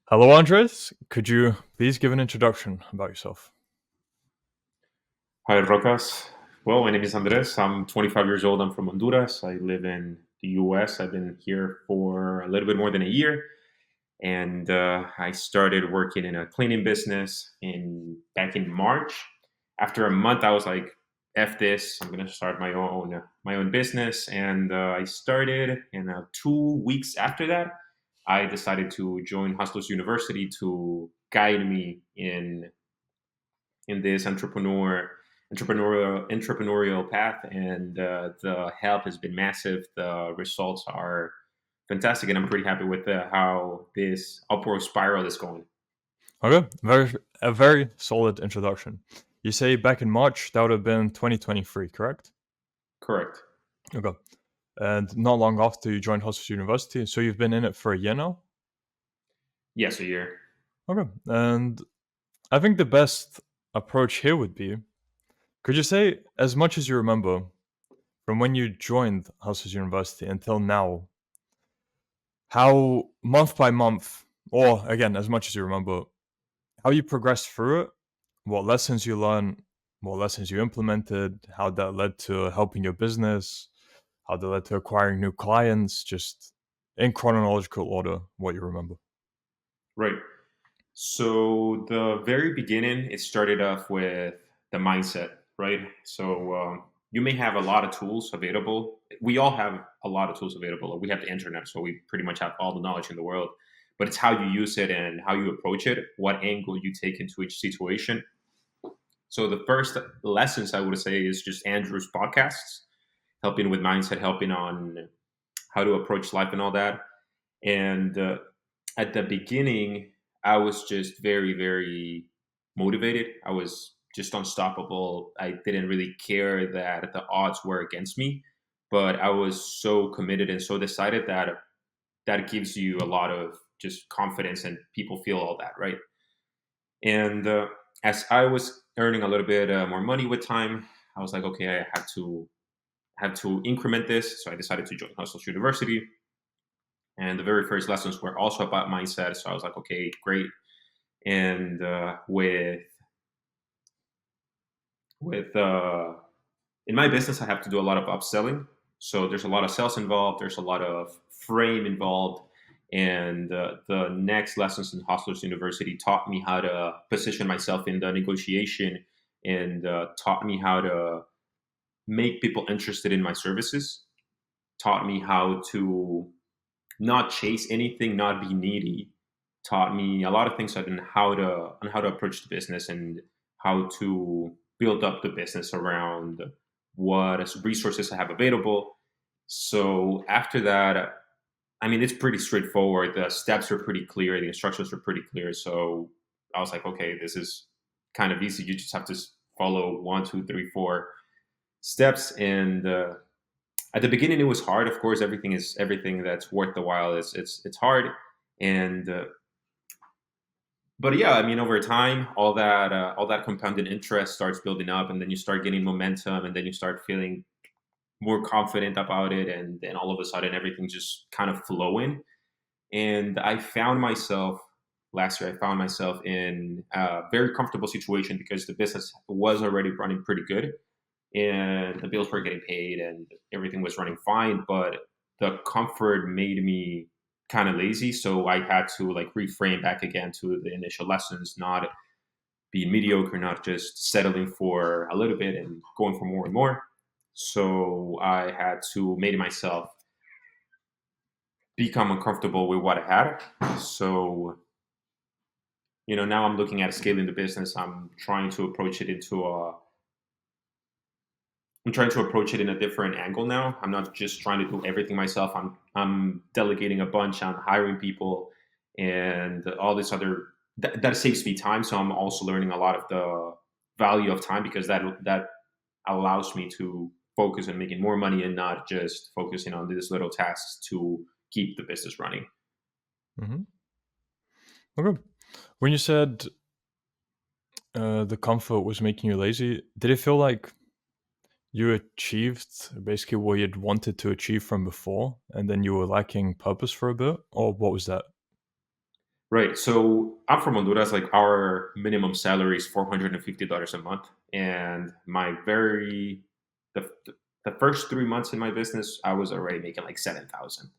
Hello, Andres. Could you please give an introduction about yourself? Hi, Rocas. Well, my name is Andres. I'm 25 years old. I'm from Honduras. I live in the US. I've been here for a little bit more than a year. And I started working in a cleaning business in back in March. After a month, I was like, "F this! I'm gonna start my own business." And I started. And 2 weeks after that, I decided to join Hustlers University to guide me in this entrepreneurial path, and the help has been massive. The results are fantastic, and I'm pretty happy with how this upward spiral is going. Okay, a very solid introduction. You say back in March, that would have been 2023, correct? Correct. Okay. And not long after you joined Hustlers University, so you've been in it for a year now? Yes, a year. Okay. And I think the best approach here would be, could you say, as much as you remember, from when you joined Hustlers University until now, how month by month, or again, as much as you remember, how you progressed through it, what lessons you learned, what lessons you implemented, how that led to helping your business, how that led to acquiring new clients, just in chronological order, what you remember. Right. So the very beginning, it started off with the mindset, right? So you may have a lot of tools available. We all have a lot of tools available. We have the internet, so we pretty much have all the knowledge in the world. But it's how you use it and how you approach it, what angle you take into each situation. So the first lessons I would say is just Andrew's podcasts, helping with mindset, helping on how to approach life and all that. And at the beginning, I was just very, very motivated. I was just unstoppable. I didn't really care that the odds were against me, but I was so committed and so decided that that gives you a lot of just confidence and people feel all that, right? And as I was earning a little bit more money with time, I was like, okay, I have to increment this. So I decided to join Hustles University, and the very first lessons were also about mindset. So I was like, okay, great. And with in my business, I have to do a lot of upselling. So there's a lot of sales involved. There's a lot of frame involved. And the next lessons in Hustlers University taught me how to position myself in the negotiation, and taught me how to make people interested in my services. Taught me how to not chase anything, not be needy. Taught me a lot of things on how to approach the business and how to build up the business around what resources I have available. So after that, I mean, it's pretty straightforward. The steps are pretty clear. The instructions are pretty clear. So I was like, okay, this is kind of easy. You just have to follow one, two, three, four steps. And at the beginning, it was hard. Of course, everything that's worth the while. It's hard. And but yeah, I mean, over time, all that compounded interest starts building up, and then you start getting momentum, and then you start feeling more confident about it, and then all of a sudden, everything's just kind of flowing. And I found myself last year. I found myself in a very comfortable situation because the business was already running pretty good, and the bills were getting paid, and everything was running fine. But the comfort made me kind of lazy, so I had to like reframe back again to the initial lessons, not be mediocre, not just settling for a little bit and going for more and more. So I had to make myself become uncomfortable with what I had. So now I'm looking at scaling the business. I'm trying to approach it in a different angle now. I'm not just trying to do everything myself. I'm delegating a bunch. I'm hiring people, and all this other that saves me time. So I'm also learning a lot of the value of time, because that allows me to focus on making more money and not just focusing on these little tasks to keep the business running. Hmm. Okay. When you said the comfort was making you lazy, did it feel like you achieved basically what you'd wanted to achieve from before, and then you were lacking purpose for a bit, or what was that? Right. So I'm from Honduras. Like our minimum salary is $450 a month, and the the first 3 months in my business, I was already making like 7,000.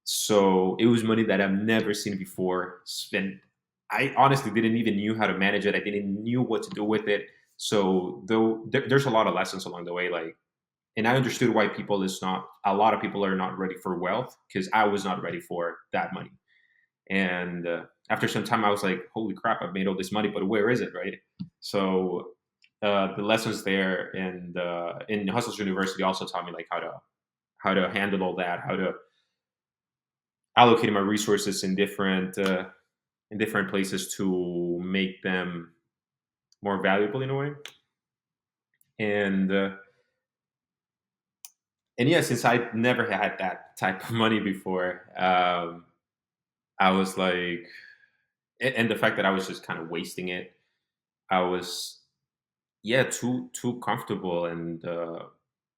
So it was money that I've never seen before. And I honestly didn't even knew how to manage it. I didn't knew what to do with it. So though there's a lot of lessons along the way, like, and I understood why people is not a lot of people are not ready for wealth because I was not ready for that money. And after some time, I was like, "Holy crap! I've made all this money, but where is it?" Right? So the lessons there, and in Hustles University also taught me like how to handle all that, how to allocate my resources in different places to make them more valuable in a way. And and yeah, since I never had that type of money before, I was like, and the fact that I was just kind of wasting it, I was yeah too comfortable, and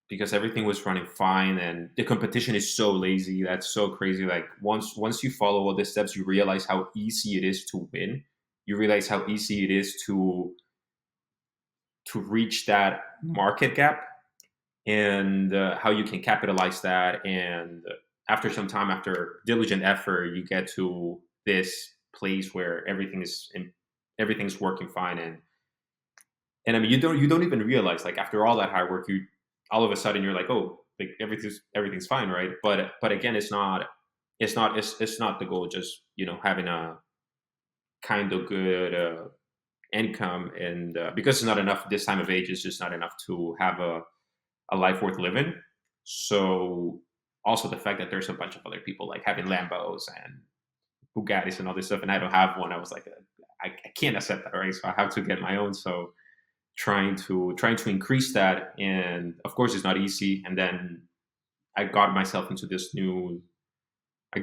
because everything was running fine, and the competition is so lazy. That's so crazy. Like once you follow all the steps, you realize how easy it is to win. You realize how easy it is to reach that market gap, and how you can capitalize that. And after some time, after diligent effort, you get to this place where everything's working fine. And I mean, you don't even realize, like, after all that hard work, you all of a sudden you're like, oh, like everything's fine, right? But again, it's not the goal. Just having a kind of good income, and because it's not enough this time of age, it's just not enough to have a life worth living. So also the fact that there's a bunch of other people like having Lambos and Bugattis and all this stuff, and I don't have one. I was like, I can't accept that, right? So I have to get my own. So trying to increase that, and of course it's not easy. And then I got myself into this new I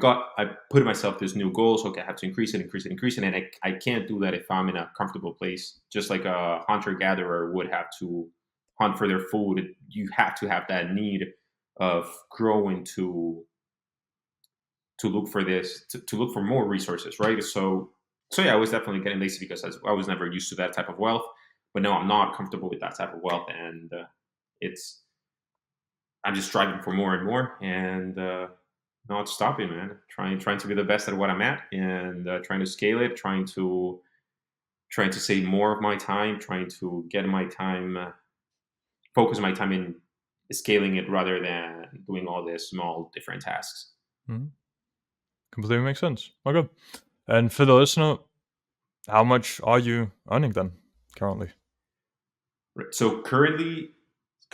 put myself this new goals. Okay, I have to increase it, and I can't do that if I'm in a comfortable place. Just like a hunter gatherer would have to hunt for their food, you have to have that need of growing to look for to look for more resources, right? So yeah, I was definitely getting lazy because I was never used to that type of wealth, but now I'm not comfortable with that type of wealth, and it's I'm just striving for more and more, and not stopping, man. Trying to be the best at what I'm at, and trying to scale it, trying to save more of my time, trying to get my time, focus my time in scaling it rather than doing all these small different tasks. Mhm. Completely makes sense. Okay. And for the listener, how much are you earning then currently? Right. So currently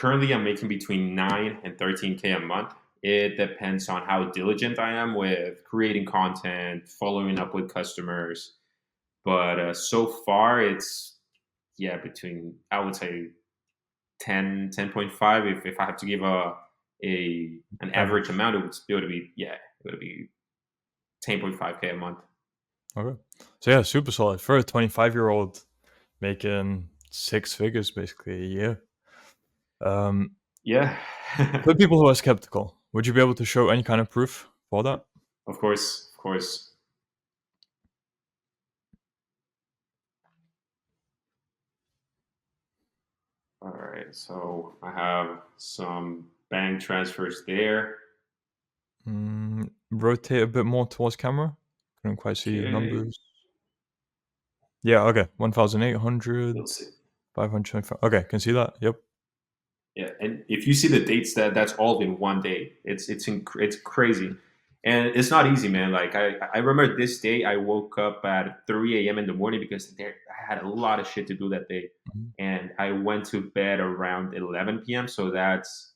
I'm making between 9 and 13K a month. It depends on how diligent I am with creating content, following up with customers. But so far, it's yeah between, I would say, 10.5. If I have to give an average Average. amount, it would be 10.5K a month. Okay. So yeah, super solid for a 25-year-old making six figures basically a year. Um, Yeah. for people who are skeptical, would you be able to show any kind of proof for that? Of course, of course. All right, so I have some bank transfers there. Rotate a bit more towards camera. Couldn't quite see Okay, numbers. Yeah, okay. 1,800, let's see. 525. Okay, can see that. Yep. Yeah, and if you see the dates, that's all in one day. It's crazy, and it's not easy, man. Like I remember this day, I woke up at 3 a.m. in the morning because I had a lot of shit to do that day, Mhm. and I went to bed around 11 p.m. So that's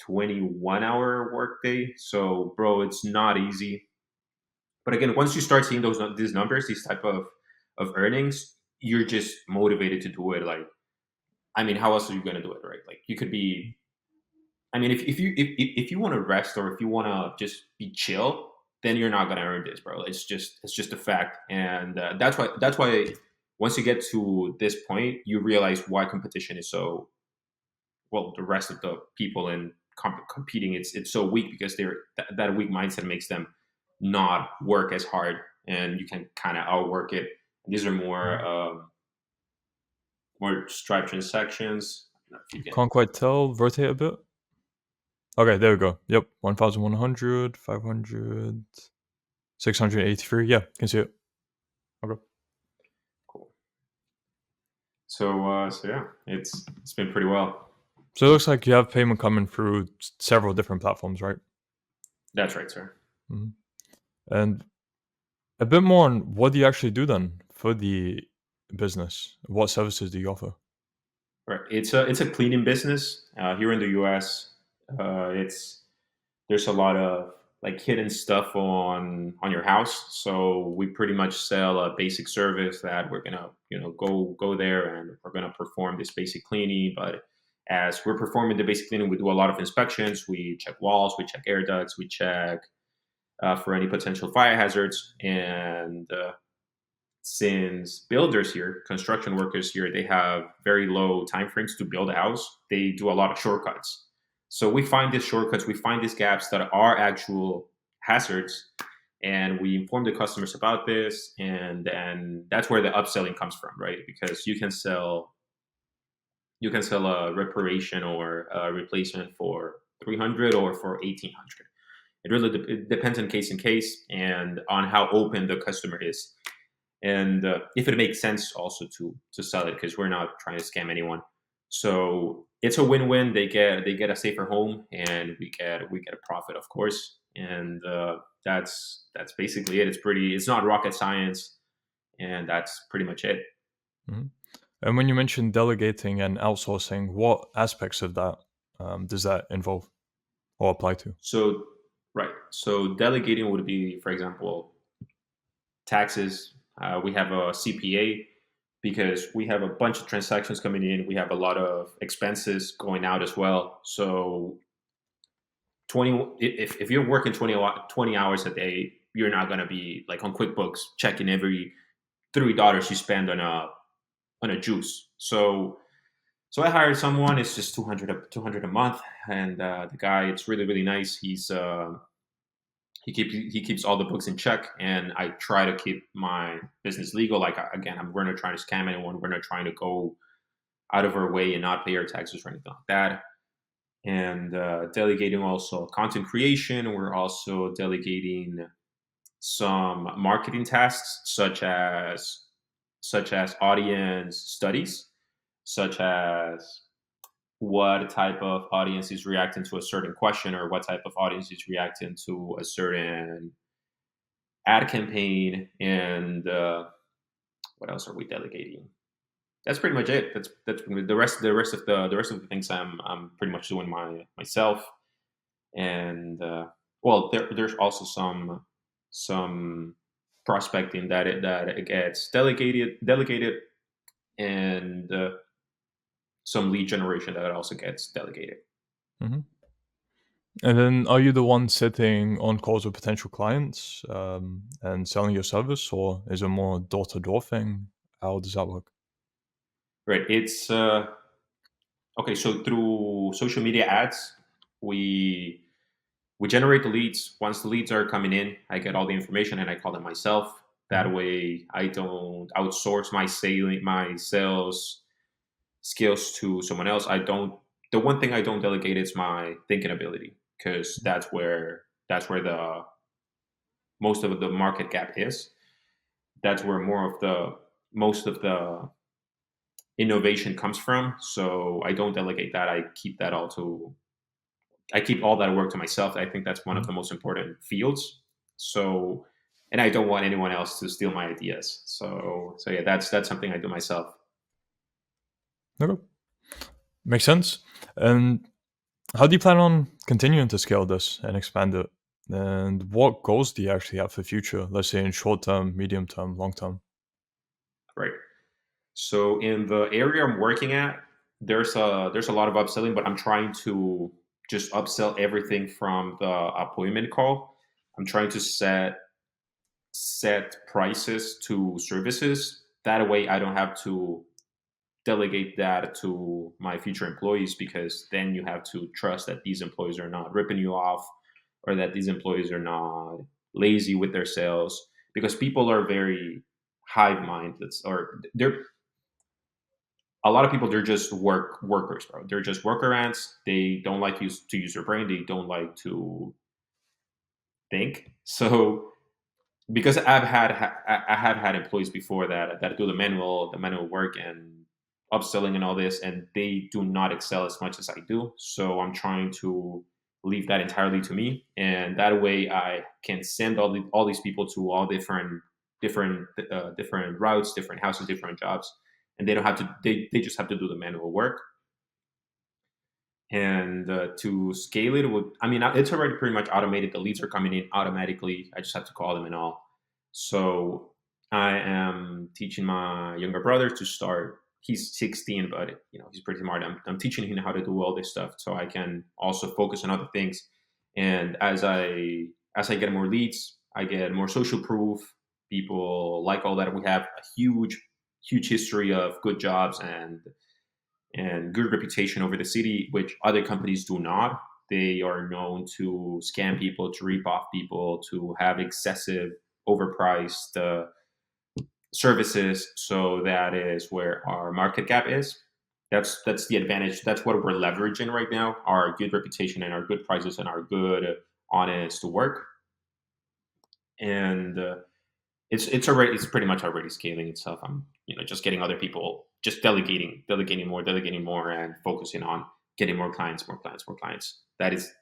21-hour workday. So, bro, it's not easy. But again, once you start seeing these numbers, these type of earnings, you're just motivated to do it. Like, I mean, how else are you gonna do it, right? Like, you could be. I mean, if you want to rest, or if you want to just be chill, then you're not gonna earn this, bro. It's just a fact, and that's why once you get to this point, you realize why competition is so well. The rest of the people in competing, it's so weak because that weak mindset makes them not work as hard, and you can kind of outwork it. These are Mhm. more stripe transactions. I don't know if you can. Can't quite tell. Rotate a bit. Okay, there we go. Yep, 1,100, 500, 683. Yeah, can see it. Okay. Cool. So yeah, it's been pretty well. So it looks like you have payment coming through several different platforms, right? That's right, sir. Mhm. And a bit more on what do you actually do then for the business? What services do you offer? Right. It's a cleaning business here in the U.S. It's There's a lot of like hidden stuff on your house, so we pretty much sell a basic service that we're gonna go there and we're gonna perform this basic cleaning. But as we're performing the basic cleaning, we do a lot of inspections. We check walls, we check air ducts, we check for any potential fire hazards, and since builders here, construction workers here, they have very low time frames to build a house. They do a lot of shortcuts. So we find these shortcuts, we find these gaps that are actual hazards, and we inform the customers about this, and that's where the upselling comes from, right? Because you can sell a reparation or a replacement for 300 or for 1800. It depends on case and on how open the customer is, and if it makes sense also to sell it, because we're not trying to scam anyone. So it's a win-win. They get a safer home, and we get a profit, of course. And that's basically it. It's not rocket science, and that's pretty much it. Mhm. And when you mentioned delegating and outsourcing, what aspects of that does that involve or apply to? So right, so delegating would be, for example, taxes. We have a CPA because we have a bunch of transactions coming in. We have a lot of expenses going out as well. So 20, if you're working 20 hours a day, you're not going to be like on QuickBooks checking every $3 you spend on a juice. So I hired someone. It's just 200 a month, and the guy, it's really really nice. He keeps all the books in check, and I try to keep my business legal. Like, again, we're not trying to scam anyone. We're not trying to go out of our way and not pay our taxes or anything like that. And delegating also content creation. We're also delegating some marketing tasks, such as audience studies, such as what type of audience is reacting to a certain question, or what type of audience is reacting to a certain ad campaign, and what else are we delegating? That's pretty much it. That's the rest of the things I'm pretty much doing myself. And well, there's also some prospecting that it gets delegated, and some lead generation that also gets delegated. Mhm. And then are you the one sitting on calls with potential clients and selling your service, or is it more door to door thing? How does that work? Right. It's okay. So through social media ads, we we generate the leads. Once the leads are coming in, I get all the information and I call them myself. Mhm. That way, I don't outsource my sales skills to someone else. I don't. The one thing I don't delegate is my thinking ability, because that's where the most of the market gap is. That's where more of the most of the innovation comes from. So I don't delegate that. I keep all that work to myself. I think that's one of Mhm. the most important fields. So, and I don't want anyone else to steal my ideas. So yeah, that's something I do myself. Okay. Makes sense. And how do you plan on continuing to scale this and expand it? And what goals do you actually have for the future? Let's say in short term, medium term, long term. Right. So in the area I'm working at, there's a lot of upselling, but I'm trying to just upsell everything from the appointment call. I'm trying to set prices to services. That way, I don't have to delegate that to my future employees, because then you have to trust that these employees are not ripping you off, or that these employees are not lazy with their sales. because people are very hive mind. Or they're a lot of people. They're just workers, bro. They're just worker ants. They don't like to use their brain. They don't like to think. So because I have had employees before that do the manual work and upselling and all this, and they do not excel as much as I do. So I'm trying to leave that entirely to me, and that way I can send all these people to all different routes, different houses, different jobs, and they don't have to. They just have to do the manual work. And to scale it would, I mean, it's already pretty much automated. The leads are coming in automatically. I just have to call them and all. So I am teaching my younger brother to start. He's 16, but he's pretty smart. I'm teaching him how to do all this stuff so I can also focus on other things. And as I get more leads, I get more social proof. People like all that. We have a huge history of good jobs and good reputation over the city, which other companies do not. They are known to scam people, to rip off people, to have excessive, overpriced services. So that is where our market gap is. That's the advantage. That's what we're leveraging right now: our good reputation and our good prices and our good, honest work. And it's pretty much already scaling itself. I'm just getting other people, just delegating more, and focusing on getting more clients, more clients, more clients. That's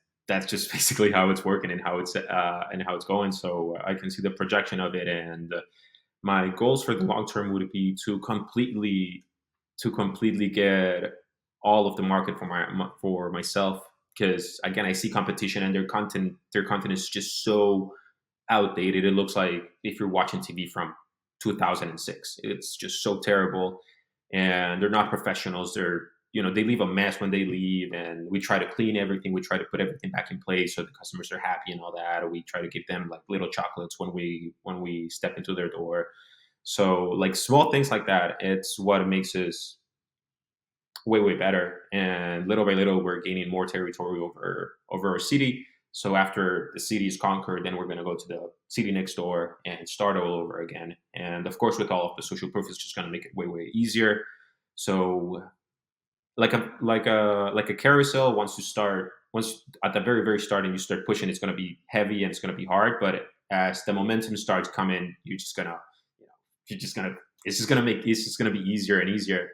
just basically how it's working and how it's going. So I can see the projection of it, and my goals for the long term would be to completely get all of the market for myself, because again I see competition, and their content is just so outdated. It looks like if you're watching TV from 2006. It's just so terrible, and they're not professionals. They leave a mess when they leave, and we try to clean everything. We try to put everything back in place so the customers are happy and all that. We try to give them like little chocolates when we step into their door. So like small things like that, it's what makes us way better. And little by little, we're gaining more territory over our city. So after the city is conquered, then we're going to go to the city next door and start all over again. And of course, with all of the social proof, it's just going to make it way easier. So like a carousel, once at the very start and you start pushing, it's going to be heavy and it's going to be hard. But as the momentum starts coming, you're just gonna it's just gonna be easier and easier.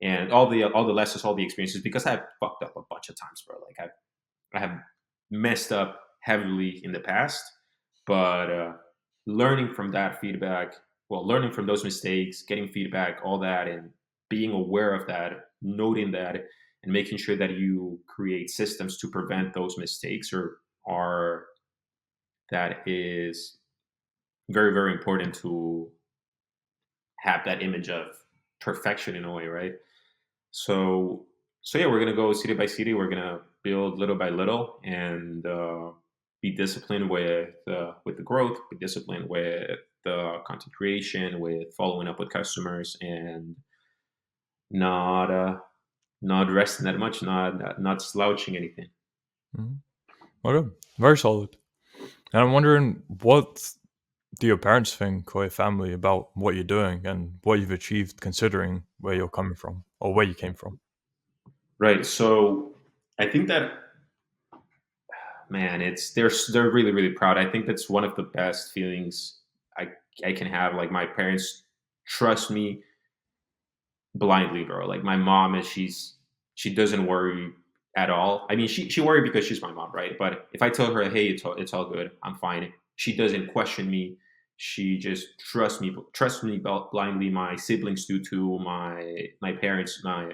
And all the lessons, all the experiences, because I've fucked up a bunch of times, bro. Like I have messed up heavily in the past, but learning from that feedback, well, learning from those mistakes, getting feedback, all that, and being aware of that, noting that, and making sure that you create systems to prevent those mistakes, or that is very important to have that image of perfection in a way, right? So so yeah, we're gonna go city by city. We're gonna build little by little, and be disciplined with the growth. Be disciplined with the content creation, with following up with customers, and not not resting that much, not slouching anything. Mhm. Okay, very solid. And I'm wondering, what do your parents think, or your family, about what you're doing and what you've achieved, considering where you're coming from or where you came from? Right. So I think that, man, they're really proud. I think that's one of the best feelings I I can have. Like my parents trust me blindly, bro. Like my mom is she doesn't worry at all. I mean, she worried because she's my mom, right? But if I tell her, hey, it's all good, I'm fine. She doesn't question me. She just trusts me blindly. My siblings do too. My parents, my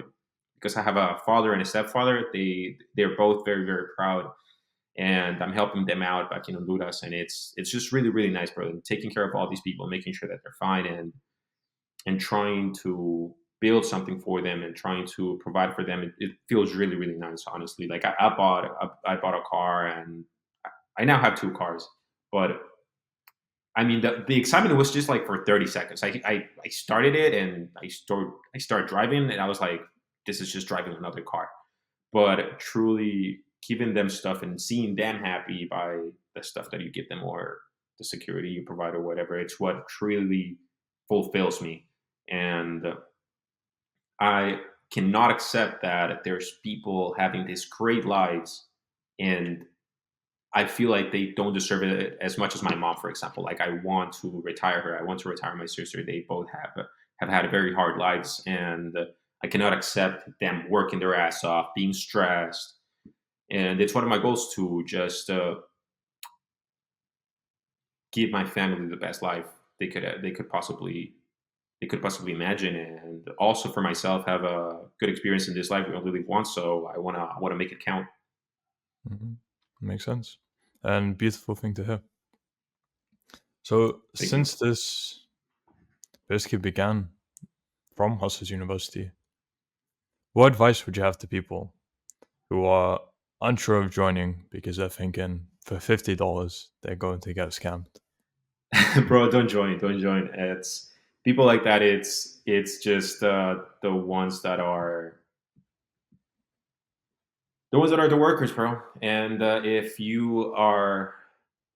because I have a father and a stepfather. They're both very proud, and I'm helping them out back in Honduras, and it's just really nice, bro. And taking care of all these people, making sure that they're fine, and trying to build something for them and trying to provide for them. It feels really nice, honestly. Like I bought a car, and I now have two cars. But I mean, the excitement was just like for 30 seconds. I started it, and I started driving, and I was like, this is just driving another car. But truly giving them stuff and seeing them happy by the stuff that you give them, or the security you provide or whatever. It's what truly fulfills me. And I cannot accept that there's people having these great lives and I feel like they don't deserve it as much as my mom, for example. Like I want to retire her. I want to retire my sister. They both have had very hard lives, and I cannot accept them working their ass off, being stressed. And it's one of my goals to just give my family the best life they could possibly imagine, and also for myself have a good experience in this life. We only live once, so I wanna make it count. Hmm. Makes sense. And beautiful thing to hear. So Thank you. since this basically began from Hustlers University, what advice would you have to people who are unsure of joining because they're thinking for $50 they're going to get scammed? Bro, don't join. It's people like that. It's just the ones that are the workers, bro. And if you are,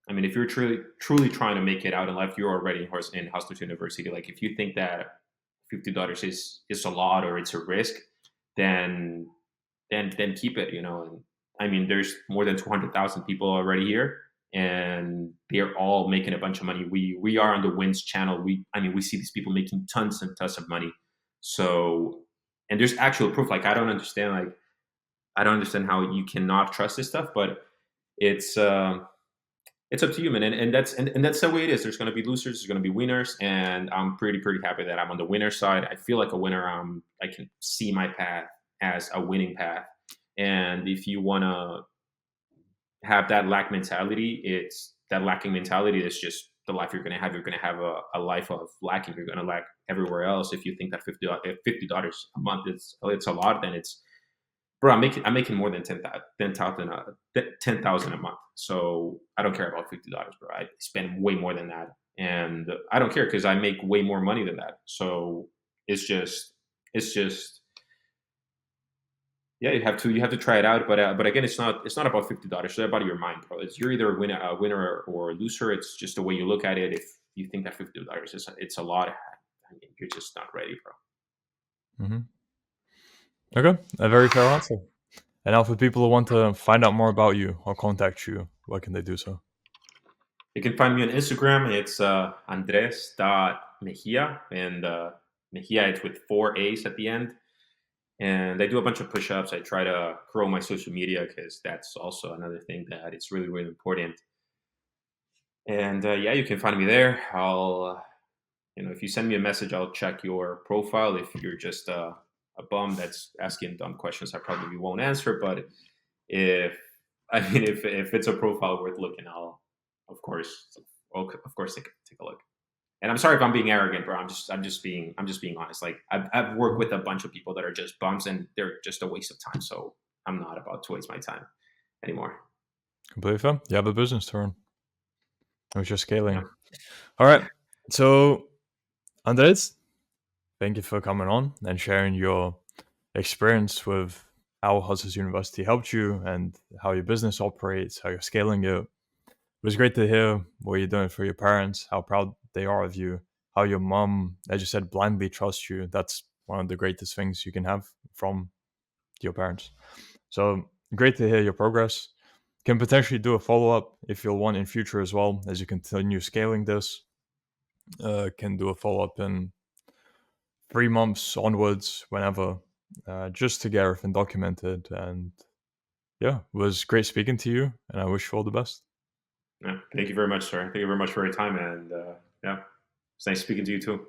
I mean, if you're truly trying to make it out in life, you're already in Hustlers University. Like, if you think that $50 is a lot or it's a risk, then then keep it. You know, and I mean, there's more than 200,000 people already here, and they're all making a bunch of money. We are on the Wins channel. I mean, we see these people making tons and tons of money. So, and there's actual proof. Like, I don't understand how you cannot trust this stuff, but it's. It's up to you, man, and that's the way it is. There's going to be losers, there's going to be winners, and I'm pretty happy that I'm on the winner side. I feel like a winner. I can see my path as a winning path, and if you want to have that lack mentality, it's that lacking mentality is just the life you're going to have. You're going to have a life of lacking. You're going to lack everywhere else. If you think that $50 a month is it's a lot, then it's bro, I'm making more than 10,000 a month. So I don't care about $50, bro. I spend way more than that, and I don't care because I make way more money than that. So it's just yeah, you have to try it out. But again, it's not about $50. It's about your mind, bro. It's you're either a winner or a loser. It's just the way you look at it. If you think that $50 is it's a lot, I mean, you're just not ready, bro. Hmm. Okay, a very fair answer. And now, for people who want to find out more about you or contact you, where can they do so? You can find me on Instagram. It's andres.mejia. And Mejia, it's with four A's at the end. And I do a bunch of push ups. I try to grow my social media because that's also another thing that it's really important. And yeah, you can find me there. If you send me a message, I'll check your profile. If you're just a bum that's asking dumb questions, I probably won't answer. But if if it's a profile worth looking, I'll of course of course take a look. And I'm sorry if I'm being arrogant, bro. I'm just being honest. Like I've worked with a bunch of people that are just bums and they're just a waste of time. So I'm not about to waste my time anymore. Completely fair. You have a business to run. I was just Yeah. scaling. All right. So, Andres, thank you for coming on and sharing your experience with how Hustlers University helped you and how your business operates, how you're scaling it. It was great to hear what you're doing for your parents, how proud they are of you, how your mom, as you said, blindly trusts you. That's one of the greatest things you can have from your parents. So great to hear your progress. Can potentially do a follow up if you'll want in future as well as you continue scaling this. Can do a follow up in 3 months onwards, whenever, just to get everything documented. And yeah, it was great speaking to you, and I wish you all the best. Yeah. Thank you very much, sir. Thank you very much for your time. And yeah, it's nice speaking to you too.